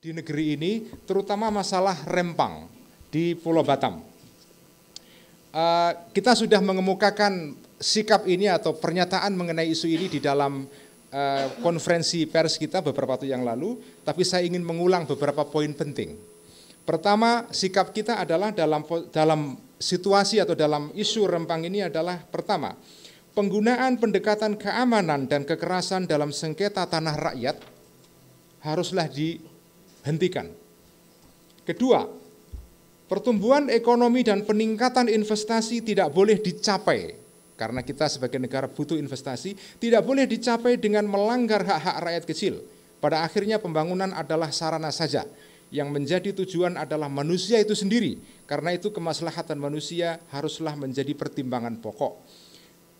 di negeri ini, terutama masalah rempang di Pulau Batam. Kita sudah mengemukakan sikap ini atau pernyataan mengenai isu ini di dalam konferensi pers kita beberapa waktu yang lalu, tapi saya ingin mengulang beberapa poin penting. Pertama, sikap kita adalah dalam situasi atau dalam isu rempang ini adalah pertama, penggunaan pendekatan keamanan dan kekerasan dalam sengketa tanah rakyat haruslah dihentikan. Kedua, pertumbuhan ekonomi dan peningkatan investasi tidak boleh dicapai, karena kita sebagai negara butuh investasi, tidak boleh dicapai dengan melanggar hak-hak rakyat kecil. Pada akhirnya pembangunan adalah sarana saja, yang menjadi tujuan adalah manusia itu sendiri, karena itu kemaslahatan manusia haruslah menjadi pertimbangan pokok.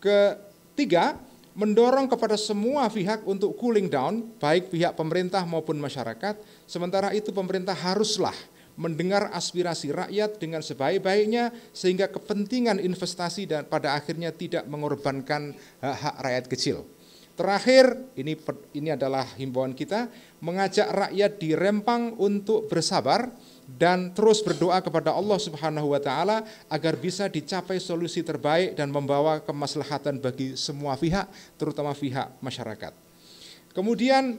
Ketiga, mendorong kepada semua pihak untuk cooling down, baik pihak pemerintah maupun masyarakat, sementara itu pemerintah haruslah mendengar aspirasi rakyat dengan sebaik-baiknya sehingga kepentingan investasi dan pada akhirnya tidak mengorbankan hak-hak rakyat kecil. Terakhir, ini adalah himbauan kita, mengajak rakyat di Rempang untuk bersabar dan terus berdoa kepada Allah Subhanahu wa taala agar bisa dicapai solusi terbaik dan membawa kemaslahatan bagi semua pihak, terutama pihak masyarakat. Kemudian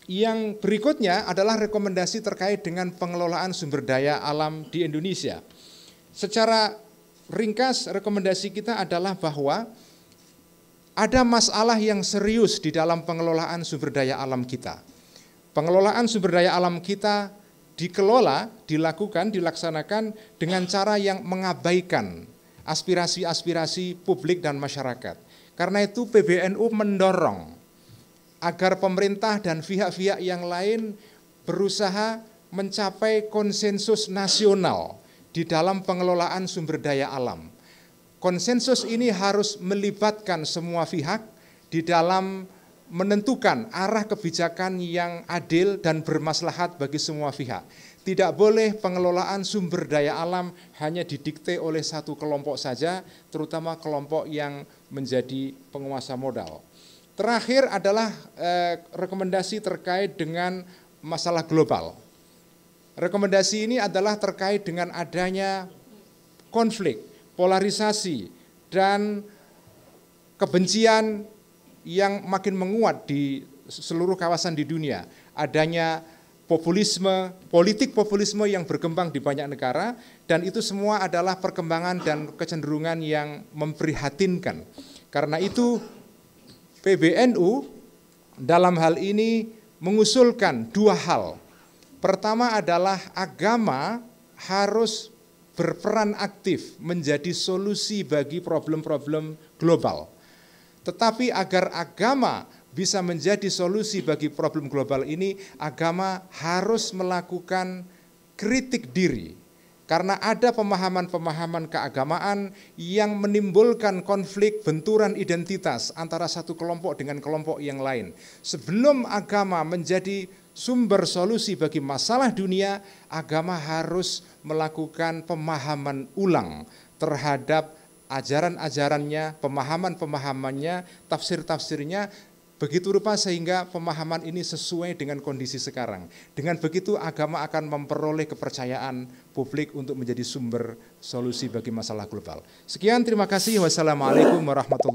yang berikutnya adalah rekomendasi terkait dengan pengelolaan sumber daya alam di Indonesia. Secara ringkas, rekomendasi kita adalah bahwa ada masalah yang serius di dalam pengelolaan sumber daya alam kita. Pengelolaan sumber daya alam kita dilaksanakan dengan cara yang mengabaikan aspirasi-aspirasi publik dan masyarakat. Karena itu PBNU mendorong agar pemerintah dan pihak-pihak yang lain berusaha mencapai konsensus nasional di dalam pengelolaan sumber daya alam. Konsensus ini harus melibatkan semua pihak di dalam menentukan arah kebijakan yang adil dan bermaslahat bagi semua pihak. Tidak boleh pengelolaan sumber daya alam hanya didikte oleh satu kelompok saja, terutama kelompok yang menjadi penguasa modal. Terakhir adalah rekomendasi terkait dengan masalah global. Rekomendasi ini adalah terkait dengan adanya konflik, polarisasi, dan kebencian yang makin menguat di seluruh kawasan di dunia. Adanya populisme, politik populisme yang berkembang di banyak negara, dan itu semua adalah perkembangan dan kecenderungan yang memprihatinkan. Karena itu PBNU dalam hal ini mengusulkan dua hal. Pertama adalah agama harus berperan aktif menjadi solusi bagi problem-problem global. Tetapi agar agama bisa menjadi solusi bagi problem global ini, agama harus melakukan kritik diri. Karena ada pemahaman-pemahaman keagamaan yang menimbulkan konflik benturan identitas antara satu kelompok dengan kelompok yang lain. Sebelum agama menjadi sumber solusi bagi masalah dunia, agama harus melakukan pemahaman ulang terhadap ajaran-ajarannya, pemahaman-pemahamannya, tafsir-tafsirnya, begitu rupa sehingga pemahaman ini sesuai dengan kondisi sekarang. Dengan begitu agama akan memperoleh kepercayaan publik untuk menjadi sumber solusi bagi masalah global. Sekian, terima kasih. Wassalamualaikum warahmatullahi wabarakatuh.